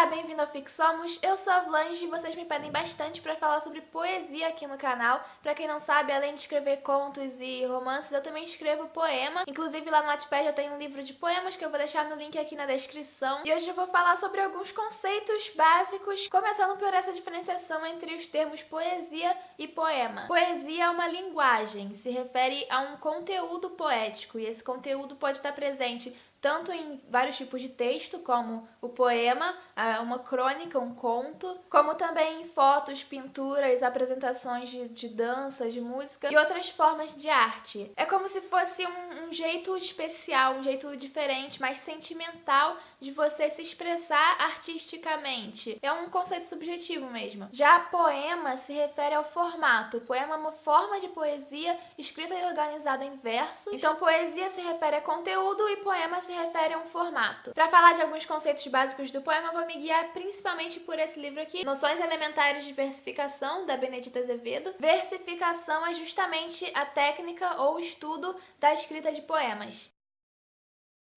Olá, bem-vindo ao Fixomos, eu sou a Vlange e vocês me pedem bastante para falar sobre poesia aqui no canal. Para quem não sabe, além de escrever contos e romances, eu também escrevo poema. Inclusive lá no Wattpad eu tenho um livro de poemas que eu vou deixar no link aqui na descrição. E hoje eu vou falar sobre alguns conceitos básicos, começando por essa diferenciação entre os termos poesia e poema. Poesia é uma linguagem, se refere a um conteúdo poético, e esse conteúdo pode estar presente tanto em vários tipos de texto, como o poema, uma crônica, um conto, como também em fotos, pinturas, apresentações de dança, de música e outras formas de arte. É como se fosse um jeito especial, um jeito diferente, mais sentimental de você se expressar artisticamente. É um conceito subjetivo mesmo. Já poema se refere ao formato. O poema é uma forma de poesia escrita e organizada em versos. Então, poesia se refere a conteúdo e poema se refere a um formato. Para falar de alguns conceitos básicos do poema, eu vou me guiar principalmente por esse livro aqui, Noções Elementares de Versificação, da Benedita Azevedo. Versificação é justamente a técnica ou estudo da escrita de poemas.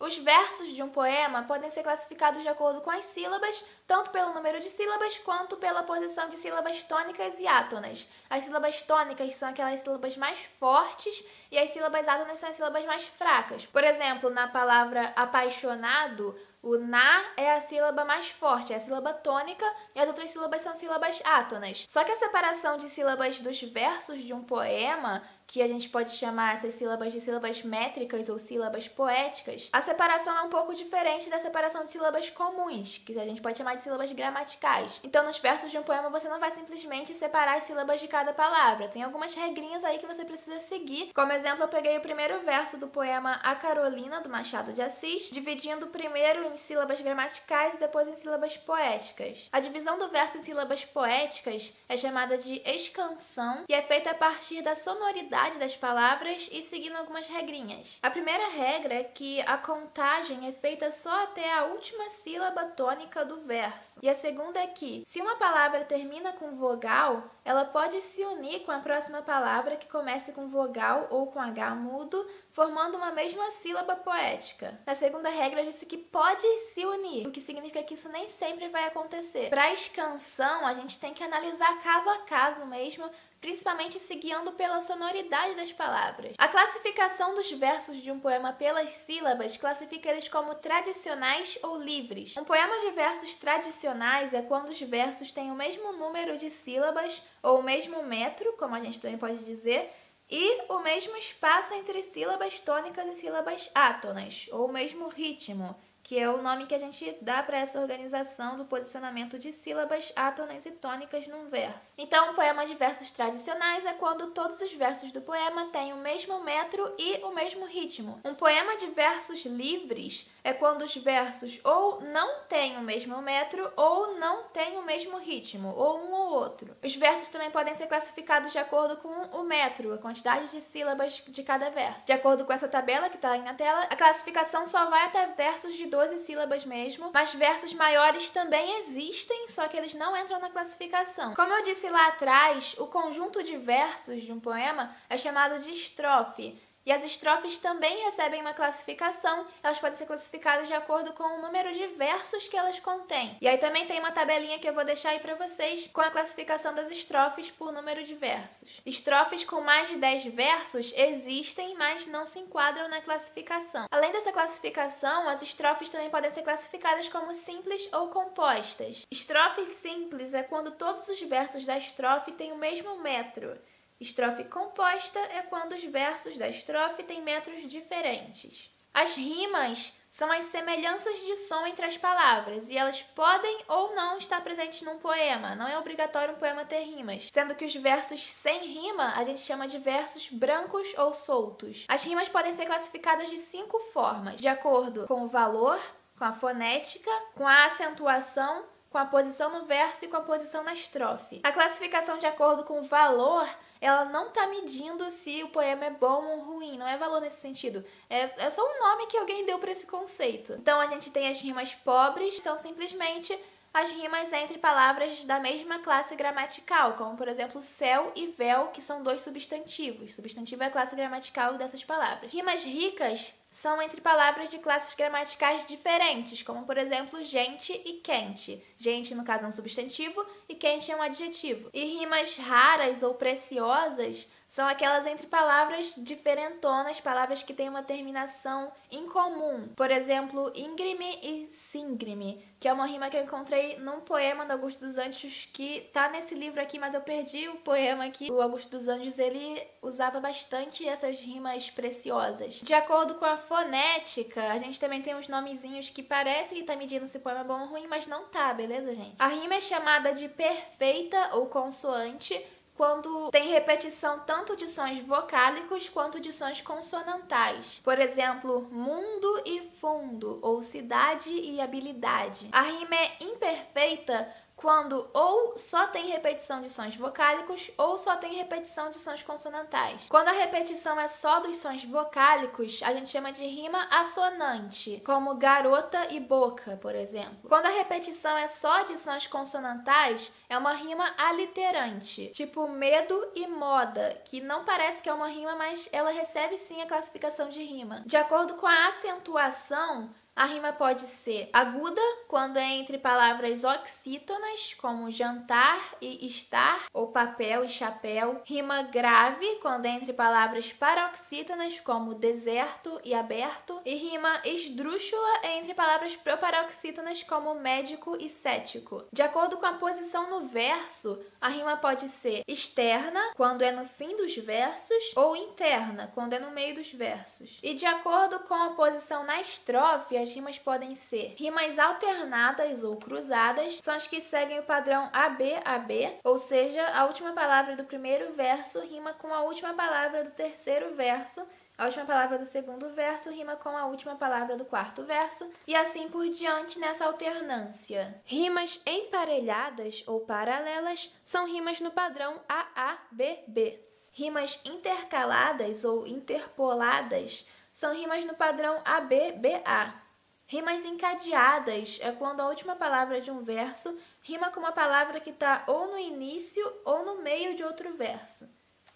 Os versos de um poema podem ser classificados de acordo com as sílabas, tanto pelo número de sílabas quanto pela posição de sílabas tônicas e átonas. As sílabas tônicas são aquelas sílabas mais fortes e as sílabas átonas são as sílabas mais fracas. Por exemplo, na palavra apaixonado, o na é a sílaba mais forte, é a sílaba tônica, e as outras sílabas são sílabas átonas. Só que a separação de sílabas dos versos de um poema, que a gente pode chamar essas sílabas de sílabas métricas ou sílabas poéticas, a separação é um pouco diferente da separação de sílabas comuns, que a gente pode chamar de sílabas gramaticais. Então, nos versos de um poema, você não vai simplesmente separar as sílabas de cada palavra. Tem algumas regrinhas aí que você precisa seguir. Como exemplo, eu peguei o primeiro verso do poema A Carolina, do Machado de Assis, dividindo primeiro em sílabas gramaticais e depois em sílabas poéticas. A divisão do verso em sílabas poéticas é chamada de escansão e é feita a partir da sonoridade das palavras e seguindo algumas regrinhas. A primeira regra é que a contagem é feita só até a última sílaba tônica do verso. E a segunda é que, se uma palavra termina com vogal, ela pode se unir com a próxima palavra que comece com vogal ou com H mudo, formando uma mesma sílaba poética. Na segunda regra, disse que pode se unir, o que significa que isso nem sempre vai acontecer. Para a escansão, a gente tem que analisar caso a caso mesmo, principalmente se guiando pela sonoridade das palavras. A classificação dos versos de um poema pelas sílabas classifica eles como tradicionais ou livres. Um poema de versos tradicionais é quando os versos têm o mesmo número de sílabas ou o mesmo metro, como a gente também pode dizer, e o mesmo espaço entre sílabas tônicas e sílabas átonas, ou o mesmo ritmo, que é o nome que a gente dá para essa organização do posicionamento de sílabas átonas e tônicas num verso. Então, um poema de versos tradicionais é quando todos os versos do poema têm o mesmo metro e o mesmo ritmo. Um poema de versos livres é quando os versos ou não têm o mesmo metro ou não têm o mesmo ritmo, ou um ou outro. Os versos também podem ser classificados de acordo com o metro, a quantidade de sílabas de cada verso. De acordo com essa tabela que está aí na tela, a classificação só vai até versos de 12 sílabas mesmo, mas versos maiores também existem, só que eles não entram na classificação. Como eu disse lá atrás, o conjunto de versos de um poema é chamado de estrofe. E as estrofes também recebem uma classificação, elas podem ser classificadas de acordo com o número de versos que elas contêm. E aí também tem uma tabelinha que eu vou deixar aí pra vocês com a classificação das estrofes por número de versos. Estrofes com mais de 10 versos existem, mas não se enquadram na classificação. Além dessa classificação, as estrofes também podem ser classificadas como simples ou compostas. Estrofe simples é quando todos os versos da estrofe têm o mesmo metro. Estrofe composta é quando os versos da estrofe têm metros diferentes. As rimas são as semelhanças de som entre as palavras, e elas podem ou não estar presentes num poema. Não é obrigatório um poema ter rimas, sendo que os versos sem rima a gente chama de versos brancos ou soltos. As rimas podem ser classificadas de 5 formas, de acordo com o valor, com a fonética, com a acentuação, com a posição no verso e com a posição na estrofe. A classificação de acordo com o valor, ela não está medindo se o poema é bom ou ruim, não é valor nesse sentido. É só um nome que alguém deu para esse conceito. Então a gente tem as rimas pobres, que são simplesmente as rimas entre palavras da mesma classe gramatical, como, por exemplo, céu e véu, que são dois substantivos. Substantivo é a classe gramatical dessas palavras. Rimas ricas são entre palavras de classes gramaticais diferentes, como, por exemplo, gente e quente. Gente, no caso, é um substantivo e quente é um adjetivo. E rimas raras ou preciosas são aquelas entre palavras diferentonas, palavras que têm uma terminação incomum. Por exemplo, íngreme e síngreme, que é uma rima que eu encontrei num poema do Augusto dos Anjos que tá nesse livro aqui, mas eu perdi o poema aqui. O Augusto dos Anjos, ele usava bastante essas rimas preciosas. De acordo com a fonética, a gente também tem uns nomezinhos que parece que tá medindo se o poema é bom ou ruim, mas não tá, beleza, gente? A rima é chamada de perfeita ou consoante quando tem repetição tanto de sons vocálicos quanto de sons consonantais. Por exemplo, mundo e fundo, ou cidade e habilidade. A rima é imperfeita quando ou só tem repetição de sons vocálicos ou só tem repetição de sons consonantais. Quando a repetição é só dos sons vocálicos, a gente chama de rima assonante, como garota e boca, por exemplo. Quando a repetição é só de sons consonantais, é uma rima aliterante, tipo medo e moda, que não parece que é uma rima, mas ela recebe sim a classificação de rima. De acordo com a acentuação, a rima pode ser aguda, quando é entre palavras oxítonas, como jantar e estar, ou papel e chapéu. Rima grave, quando é entre palavras paroxítonas, como deserto e aberto. E rima esdrúxula é entre palavras proparoxítonas, como médico e cético. De acordo com a posição no verso, a rima pode ser externa, quando é no fim dos versos, ou interna, quando é no meio dos versos. E de acordo com a posição na estrofe, as rimas podem ser rimas alternadas ou cruzadas, são as que seguem o padrão AB-AB, ou seja, a última palavra do primeiro verso rima com a última palavra do terceiro verso, a última palavra do segundo verso rima com a última palavra do quarto verso, e assim por diante nessa alternância. Rimas emparelhadas ou paralelas são rimas no padrão AABB. Rimas intercaladas ou interpoladas são rimas no padrão ABBA. Rimas encadeadas é quando a última palavra de um verso rima com uma palavra que está ou no início ou no meio de outro verso.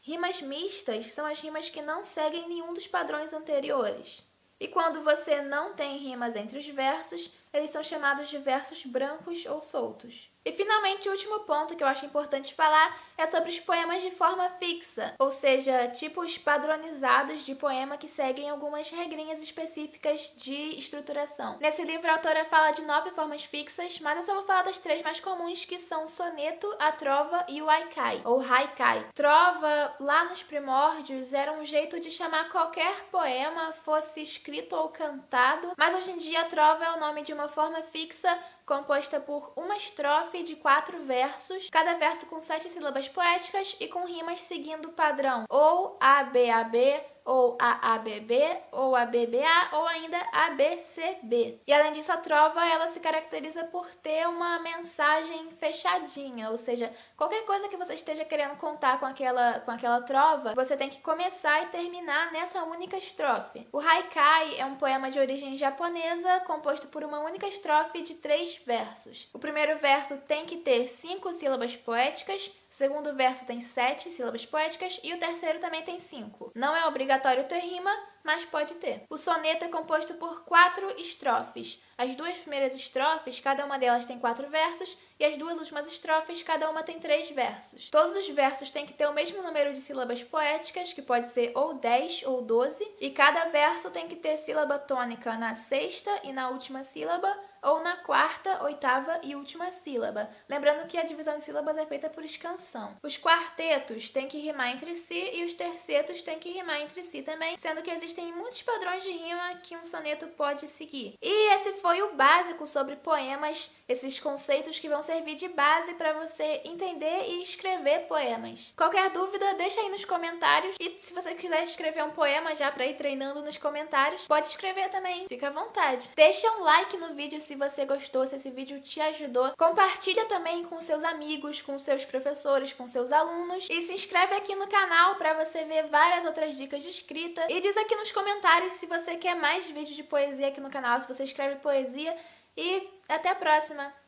Rimas mistas são as rimas que não seguem nenhum dos padrões anteriores. E quando você não tem rimas entre os versos, eles são chamados de versos brancos ou soltos. E finalmente, o último ponto que eu acho importante falar é sobre os poemas de forma fixa, ou seja, tipos padronizados de poema que seguem algumas regrinhas específicas de estruturação. Nesse livro, a autora fala de 9 formas fixas, mas eu só vou falar das 3 mais comuns, que são o soneto, a trova e o haikai, ou haikai. Trova, lá nos primórdios, era um jeito de chamar qualquer poema, fosse escrito ou cantado, mas hoje em dia a trova é o nome de uma forma fixa composta por uma estrofe de 4 versos, cada verso com 7 sílabas poéticas e com rimas seguindo o padrão ou ABAB, ou AABB, ou ABBA, ou ainda ABCB. E além disso, a trova ela se caracteriza por ter uma mensagem fechadinha, ou seja, qualquer coisa que você esteja querendo contar com aquela trova, você tem que começar e terminar nessa única estrofe. O haikai é um poema de origem japonesa, composto por uma única estrofe de 3 versos. O primeiro verso tem que ter 5 sílabas poéticas, o segundo verso tem 7 sílabas poéticas e o terceiro também tem 5. Não é obrigatório ter rima, mas pode ter. O soneto é composto por 4 estrofes. As 2 primeiras estrofes, cada uma delas tem 4 versos, e as 2 últimas estrofes, cada uma tem 3 versos. Todos os versos têm que ter o mesmo número de sílabas poéticas, que pode ser ou 10 ou 12, e cada verso tem que ter sílaba tônica na sexta e na última sílaba, ou na quarta, oitava e última sílaba. Lembrando que a divisão de sílabas é feita por escansão. Os quartetos têm que rimar entre si e os tercetos têm que rimar entre si também, sendo que existem muitos padrões de rima que um soneto pode seguir. E esse foi o básico sobre poemas, esses conceitos que vão servir de base para você entender e escrever poemas. Qualquer dúvida, deixa aí nos comentários. E se você quiser escrever um poema já para ir treinando nos comentários, pode escrever também, fica à vontade. Deixa um like no vídeo se você gostou, se esse vídeo te ajudou. Compartilha também com seus amigos, com seus professores, com seus alunos. E se inscreve aqui no canal para você ver várias outras dicas de escrita. E diz aqui nos comentários se você quer mais vídeos de poesia aqui no canal, se você escreve poesia. E até a próxima!